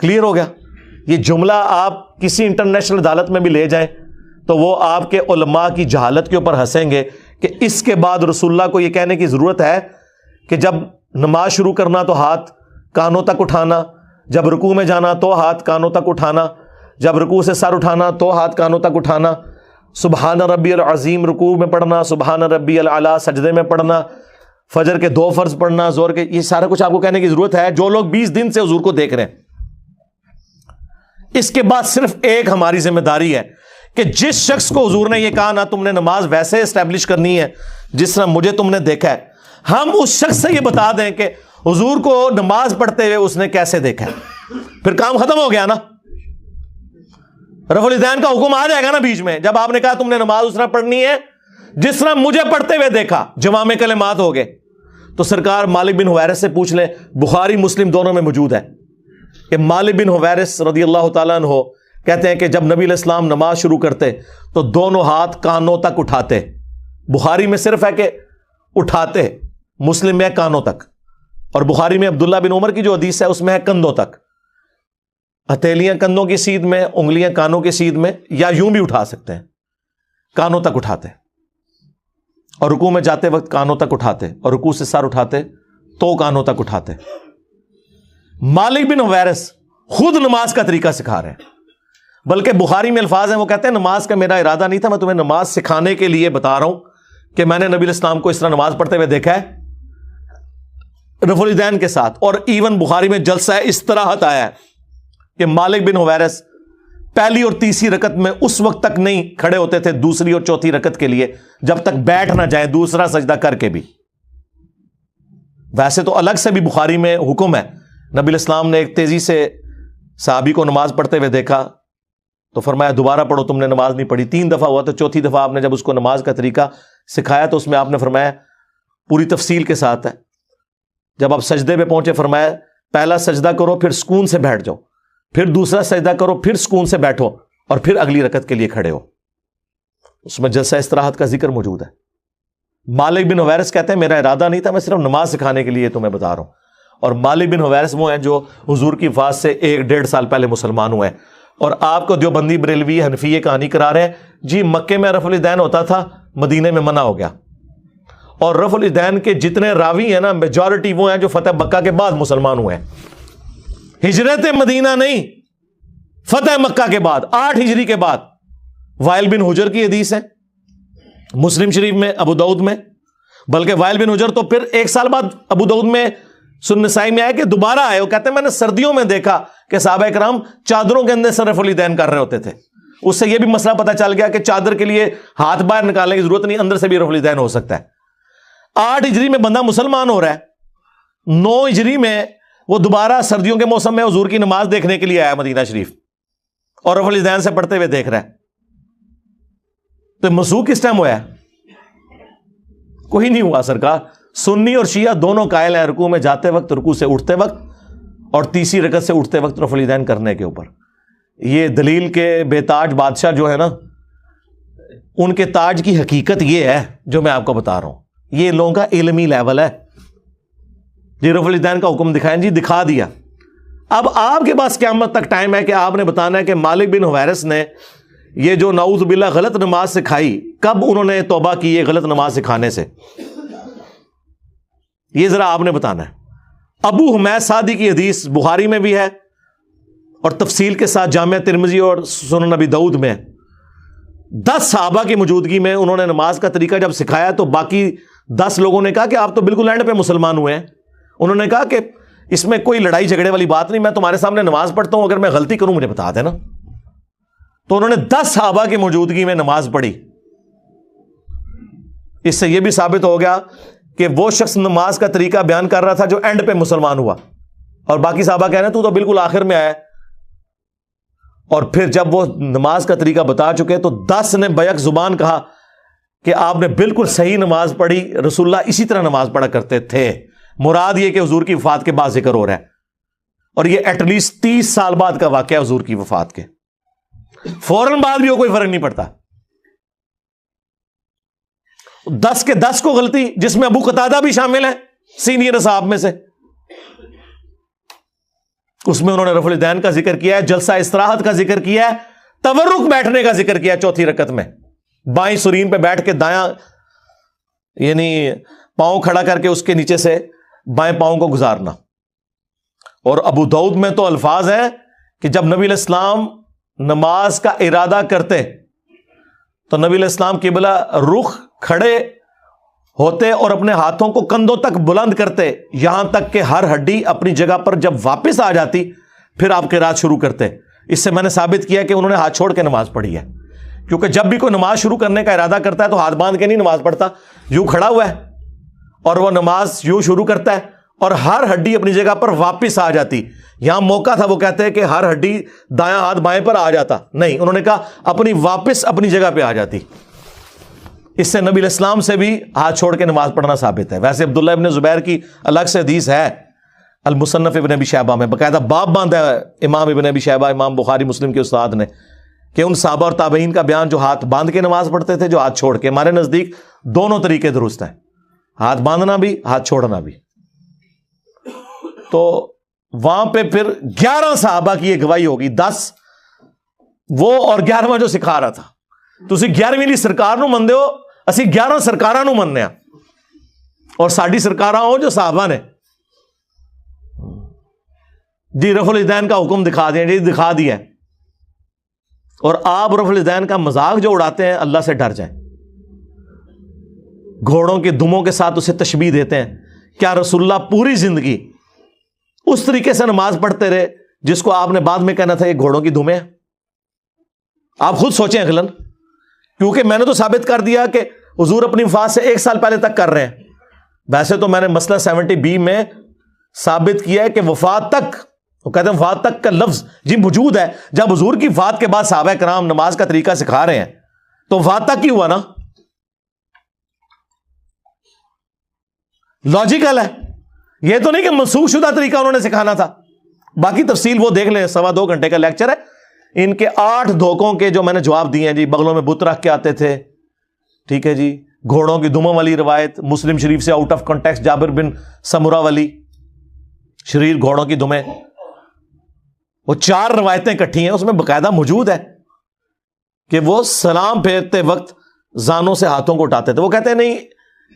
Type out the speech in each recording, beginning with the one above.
Clear ہو گیا؟ یہ جملہ آپ کسی انٹرنیشنل عدالت میں بھی لے جائیں تو وہ آپ کے علماء کی جہالت کے اوپر ہنسیں گے کہ اس کے بعد رسول اللہ کو یہ کہنے کی ضرورت ہے کہ جب نماز شروع کرنا تو ہاتھ کانوں تک اٹھانا، جب رکوع میں جانا تو ہاتھ کانوں تک اٹھانا، جب رکوع سے سر اٹھانا تو ہاتھ کانوں تک اٹھانا، سبحان ربی العظیم رکوع میں پڑھنا، سبحان ربی العلیٰ سجدے میں پڑھنا، فجر کے 2 فرض پڑھنا، زور کے، یہ سارا کچھ آپ کو کہنے کی ضرورت ہے جو لوگ 20 دن سے حضور کو دیکھ رہے ہیں۔ اس کے بعد صرف ایک ہماری ذمہ داری ہے کہ جس شخص کو حضور نے یہ کہا نا تم نے نماز ویسے اسٹیبلش کرنی ہے جس طرح مجھے تم نے دیکھا ہے، ہم اس شخص سے یہ بتا دیں کہ حضور کو نماز پڑھتے ہوئے اس نے کیسے دیکھا ہے، پھر کام ختم ہو گیا نا۔ رفع الیدین کا حکم آ جائے گا نا بیچ میں، جب آپ نے کہا تم نے نماز اس طرح پڑھنی ہے جس طرح مجھے پڑھتے ہوئے دیکھا، جوامع کلمات ہو گئے۔ تو سرکار مالک بن حویرث سے پوچھ لیں، بخاری مسلم دونوں میں موجود ہے کہ مالک بن حویرث رضی اللہ تعالیٰ عنہ کہتے ہیں کہ جب نبی علیہ السلام نماز شروع کرتے تو دونوں ہاتھ کانوں تک اٹھاتے۔ بخاری میں صرف ہے کہ اٹھاتے، مسلم میں ہے کانوں تک، اور بخاری میں عبداللہ بن عمر کی جو حدیث ہے اس میں ہے کندھوں تک، ہتھیلیاں کندھوں کی سیدھ میں، انگلیاں کانوں کی سیدھ میں، یا یوں بھی اٹھا سکتے ہیں، کانوں تک اٹھاتے، اور رکوع میں جاتے وقت کانوں تک اٹھاتے، اور رکوع سے سر اٹھاتے تو کانوں تک اٹھاتے۔ مالک بن حویرث خود نماز کا طریقہ سکھا رہے ہیں، بلکہ بخاری میں الفاظ ہیں، وہ کہتے ہیں نماز کا میرا ارادہ نہیں تھا، میں تمہیں نماز سکھانے کے لیے بتا رہا ہوں کہ میں نے نبی علیہ السلام کو اس طرح نماز پڑھتے ہوئے دیکھا ہے رفع الیدین کے ساتھ۔ اور ایون بخاری میں جلسہ استراحت آیا ہے کہ مالک بن حویرث پہلی اور تیسری رکعت میں اس وقت تک نہیں کھڑے ہوتے تھے دوسری اور چوتھی رکعت کے لیے جب تک بیٹھ نہ جائیں دوسرا سجدہ کر کے بھی۔ ویسے تو الگ سے بھی بخاری میں حکم ہے، نبی علیہ السلام نے ایک تیزی سے صحابی کو نماز پڑھتے ہوئے دیکھا تو فرمایا دوبارہ پڑھو، تم نے نماز نہیں پڑھی۔ 3 دفعہ ہوا تو چوتھی دفعہ آپ نے جب اس کو نماز کا طریقہ سکھایا تو اس میں آپ نے فرمایا پوری تفصیل کے ساتھ ہے، جب آپ سجدے پہ پہنچے فرمایا پہلا سجدہ کرو پھر سکون سے بیٹھ جاؤ، پھر دوسرا سجدہ کرو پھر سکون سے بیٹھو، اور پھر اگلی رکعت کے لیے کھڑے ہو۔ اس میں جلسہ استراحت کا ذکر موجود ہے۔ مالک بن حویرث کہتے ہیں میرا ارادہ نہیں تھا، میں صرف نماز سکھانے کے لیے تمہیں بتا رہا ہوں۔ اور مالک بن حویرث وہ ہیں جو حضور کی وفات سے 1-1.5 سال پہلے مسلمان ہوئے ہیں، اور آپ کو دیوبندی بریلوی حنفی کہانی کرا رہے ہیں جی مکے میں رفع الیدین ہوتا تھا، مدینے میں منع ہو گیا۔ اور رفع الیدین کے جتنے راوی ہیں نا میجورٹی وہ ہیں جو فتح مکہ کے بعد مسلمان ہوئے ہیں، ہجرت مدینہ نہیں، فتح مکہ کے بعد 8 ہجری کے بعد۔ وائل بن حجر کی حدیث ہے مسلم شریف میں، ابو داؤد میں، بلکہ وائل بن حجر تو پھر 1 سال بعد ابو داؤد میں سنن نسائی میں آئے کہ دوبارہ آئے، وہ کہتے ہیں میں نے سردیوں میں دیکھا کہ صحابہ کرام چادروں کے اندر سے رفع الیدین کر رہے ہوتے تھے۔ اس سے یہ بھی مسئلہ پتہ چل گیا کہ چادر کے لیے ہاتھ باہر نکالنے کی ضرورت نہیں، اندر سے بھی رفع الیدین ہو سکتا ہے۔ 8 ہجری میں بندہ مسلمان ہو رہا ہے، 9 ہجری میں وہ دوبارہ سردیوں کے موسم میں حضور کی نماز دیکھنے کے لیے آیا مدینہ شریف، اور رفع الیدین سے پڑھتے ہوئے دیکھ رہا ہے۔ تو مسوخ کس ٹائم ہوا ہے؟ کوئی نہیں ہوا سرکار۔ سنی اور شیعہ دونوں قائل ہیں رکوع میں جاتے وقت، رکوع سے اٹھتے وقت، اور تیسری رکعت سے اٹھتے وقت رفع الیدین کرنے کے اوپر۔ یہ دلیل کے بے تاج بادشاہ جو ہے نا، ان کے تاج کی حقیقت یہ ہے جو میں آپ کو بتا رہا ہوں، یہ لوگوں کا علمی لیول ہے۔ جی رفع الیدین کا حکم دکھائیں، جی دکھا دیا۔ اب آپ کے پاس قیامت تک ٹائم ہے کہ آپ نے بتانا ہے کہ مالک بن حویرث نے یہ جو نعوذ باللہ غلط نماز سکھائی، کب انہوں نے توبہ کی یہ غلط نماز سکھانے سے، یہ ذرا آپ نے بتانا ہے۔ ابو حمید سعدی کی حدیث بخاری میں بھی ہے اور تفصیل کے ساتھ جامعہ ترمذی اور سنن نبی داؤد میں 10 صحابہ کی موجودگی میں انہوں نے نماز کا طریقہ جب سکھایا تو باقی 10 لوگوں نے کہا کہ آپ تو بالکل اینڈ پہ مسلمان ہوئے ہیں۔ انہوں نے کہا کہ اس میں کوئی لڑائی جھگڑے والی بات نہیں، میں تمہارے سامنے نماز پڑھتا ہوں، اگر میں غلطی کروں مجھے بتا دینا۔ تو انہوں نے 10 صحابہ کی موجودگی میں نماز پڑھی۔ اس سے یہ بھی ثابت ہو گیا کہ وہ شخص نماز کا طریقہ بیان کر رہا تھا جو اینڈ پہ مسلمان ہوا، اور باقی صحابہ کہہ رہے ہیں تو بالکل آخر میں آیا۔ اور پھر جب وہ نماز کا طریقہ بتا چکے تو 10 نے بیک زبان کہا کہ آپ نے بالکل صحیح نماز پڑھی، رسول اللہ اسی طرح نماز پڑھا کرتے تھے۔ مراد یہ کہ حضور کی وفات کے بعد ذکر ہو رہا ہے، اور یہ ایٹ لیسٹ 30 سال بعد کا واقعہ حضور کی وفات کے، فوراً بعد بھی ہو کوئی فرق نہیں پڑتا۔ 10 کے 10 کو غلطی، جس میں ابو قتادہ بھی شامل ہے سینئر اصحاب میں سے۔ اس میں انہوں نے رفع الیدین کا ذکر کیا ہے, جلسہ استراحت کا ذکر کیا ہے, تورک بیٹھنے کا ذکر کیا ہے چوتھی رکعت میں, بائیں سرین پہ بیٹھ کے دایاں یعنی پاؤں کھڑا کر کے اس کے نیچے سے بائیں پاؤں کو گزارنا. اور ابو داؤد میں تو الفاظ ہیں کہ جب نبی علیہ السلام نماز کا ارادہ کرتے تو نبی علیہ السلام قبلہ رخ کھڑے ہوتے اور اپنے ہاتھوں کو کندھوں تک بلند کرتے, یہاں تک کہ ہر ہڈی اپنی جگہ پر جب واپس آ جاتی پھر آپ قرات شروع کرتے. اس سے میں نے ثابت کیا کہ انہوں نے ہاتھ چھوڑ کے نماز پڑھی ہے, کیونکہ جب بھی کوئی نماز شروع کرنے کا ارادہ کرتا ہے تو ہاتھ باندھ کے نہیں نماز پڑھتا, یوں کھڑا ہوا ہے اور وہ نماز یوں شروع کرتا ہے اور ہر ہڈی اپنی جگہ پر واپس آ جاتی. یہاں موقع تھا وہ کہتے ہیں کہ ہر ہڈی دایاں ہاتھ بائیں پر آ جاتا, نہیں, انہوں نے کہا اپنی واپس اپنی جگہ پہ آ جاتی. اس سے نبی علیہ السلام سے بھی ہاتھ چھوڑ کے نماز پڑھنا ثابت ہے. ویسے عبداللہ ابن زبیر کی الگ سے حدیث ہے المصنف ابن ابی شیبہ میں, باقاعدہ باب باندھا ہے امام ابن ابی شیبہ, امام بخاری مسلم کے استاد نے, کہ ان صحابہ اور تابعین کا بیان جو ہاتھ باندھ کے نماز پڑھتے تھے, جو ہاتھ چھوڑ کے. ہمارے نزدیک دونوں طریقے درست ہیں, ہاتھ باندھنا بھی ہاتھ چھوڑنا بھی. تو وہاں پہ پھر 11 صحابہ کی یہ گواہی ہوگی, 10 وہ اور 11واں جو سکھا رہا تھا. تسی 11ویں لی سرکار نو مندے ہو, اسی 11 سرکاراں نو مننے ہیں, اور ساڈی سرکاراں ہو جو صحابہ نے. جی رفع الیدین کا حکم دکھا دیا, جی دکھا دیا ہے, اور آپ رفع الیدین کا مذاق جو اڑاتے ہیں, اللہ سے ڈر جائیں. گھوڑوں کے دموں کے ساتھ اسے تشبیہ دیتے ہیں. کیا رسول اللہ پوری زندگی اس طریقے سے نماز پڑھتے رہے جس کو آپ نے بعد میں کہنا تھا یہ گھوڑوں کی دمیں ہیں؟ آپ خود سوچیں اغلن, کیونکہ میں نے تو ثابت کر دیا کہ حضور اپنی وفات سے 1 سال پہلے تک کر رہے ہیں. ویسے تو میں نے مسئلہ 70B میں ثابت کیا ہے کہ وفات تک, وہ کہتے ہیں وفات تک کا لفظ جی موجود ہے. جب حضور کی وفات کے بعد صحابہ کرام نماز کا طریقہ سکھا رہے ہیں تو وفات تک ہی ہوا نا, لاجیکل ہے. یہ تو نہیں کہ منسوخ شدہ طریقہ انہوں نے سکھانا تھا. باقی تفصیل وہ دیکھ لیں, 2.25 گھنٹے کا لیکچر ہے. ان کے 8 دھوکوں کے جو میں نے جواب دیے ہیں جی, بغلوں میں بت رکھ کے آتے تھے, ٹھیک ہے جی, گھوڑوں کی دموں والی روایت مسلم شریف سے آؤٹ آف کانٹیکسٹ, جابر بن سمرہ والی شریر گھوڑوں کی دمیں, وہ 4 روایتیں کٹھی ہیں, اس میں باقاعدہ موجود ہے کہ وہ سلام پھیرتے وقت زانوں سے ہاتھوں کو اٹھاتے تھے. وہ کہتے ہیں نہیں,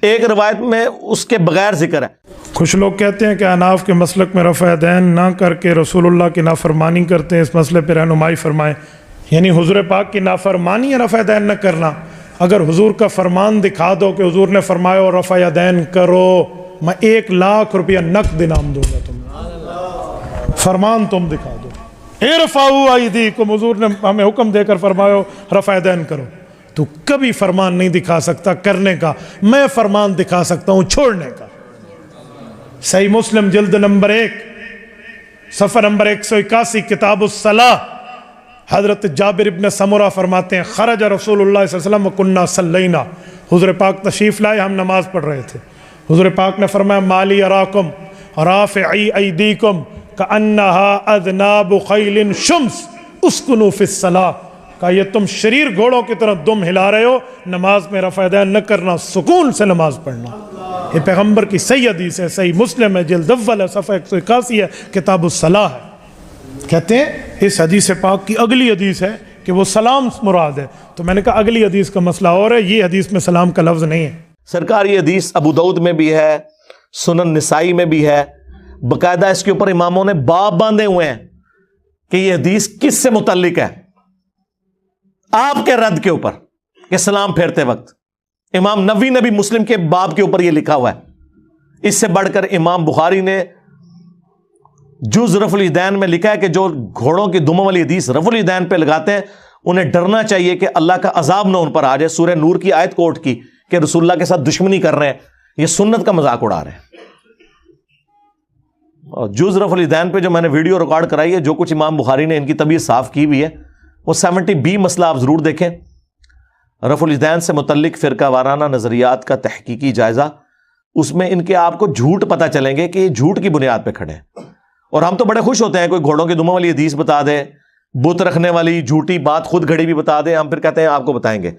ایک روایت میں اس کے بغیر ذکر ہے. کچھ لوگ کہتے ہیں کہ اناف کے مسلک میں رفع دین نہ کر کے رسول اللہ کی نافرمانی کرتے ہیں, اس مسئلے پہ رہنمائی فرمائیں. یعنی حضور پاک کی نافرمانی یا رفع دین نہ کرنا. اگر حضور کا فرمان دکھا دو کہ حضور نے فرمایا اور رفع دین کرو, میں 1,00,000 روپیہ نقد انعام دوں گا تمہیں. فرمان تم دکھا دو, ارفعوا ایدیکم, حضور نے ہمیں حکم دے کر فرمایا رفع دین کرو. تو کبھی فرمان نہیں دکھا سکتا کرنے کا, میں فرمان دکھا سکتا ہوں چھوڑنے کا. صحیح مسلم جلد نمبر 1 صفحہ نمبر 181 کتاب الصلاۃ, حضرت جابر ابن سمرہ فرماتے ہیں خرج رسول اللہ صلی اللہ علیہ وسلم وکنا صلینا, حضور پاک تشریف لائے, ہم نماز پڑھ رہے تھے. حضور پاک نے فرمایا مالی اراکم رافعی ایدیکم کأنہا اذناب خیل شمس اسکنوا فی الصلاۃ, کہا یہ تم شریر گھوڑوں کی طرح دم ہلا رہے ہو, نماز میں رفع دین نہ کرنا, سکون سے نماز پڑھنا. یہ پیغمبر کی صحیح حدیث ہے, صحیح مسلم ہے, جلد اول ہے, صفحہ 181 ہے, کتاب الصلاۃ ہے. کہتے ہیں اس حدیث پاک کی اگلی حدیث ہے کہ وہ سلام مراد ہے. تو میں نے کہا اگلی حدیث کا مسئلہ اور ہے, یہ حدیث میں سلام کا لفظ نہیں ہے. سرکار یہ حدیث ابو داؤد میں بھی ہے, سنن نسائی میں بھی ہے, باقاعدہ اس کے اوپر اماموں نے باب باندھے ہوئے ہیں کہ یہ حدیث کس سے متعلق ہے, آپ کے رد کے اوپر کہ سلام پھیرتے وقت. امام نووی نے بھی مسلم کے باب کے اوپر یہ لکھا ہوا ہے. اس سے بڑھ کر امام بخاری نے جز رفع الیدین میں لکھا ہے کہ جو گھوڑوں کی دموں والی حدیث رفع الیدین پہ لگاتے ہیں انہیں ڈرنا چاہیے کہ اللہ کا عذاب نہ ان پر آ جائے. سورہ نور کی آیت کوٹ کی کہ رسول اللہ کے ساتھ دشمنی کر رہے ہیں, یہ سنت کا مذاق اڑا رہے ہیں. اور جز رفع الیدین پہ جو میں نے ویڈیو ریکارڈ کرائی ہے, جو کچھ امام بخاری نے ان کی طبیعت صاف کی بھی ہے, وہ 70B مسئلہ آپ ضرور دیکھیں. رفع الیدین سے متعلق فرقہ وارانہ نظریات کا تحقیقی جائزہ, اس میں ان کے آپ کو جھوٹ پتہ چلیں گے کہ یہ جھوٹ کی بنیاد پہ کھڑے ہیں. اور ہم تو بڑے خوش ہوتے ہیں کوئی گھوڑوں کی دموں والی حدیث بتا دے, بت رکھنے والی جھوٹی بات خود گھڑی بھی بتا دے, ہم پھر کہتے ہیں آپ کو بتائیں گے.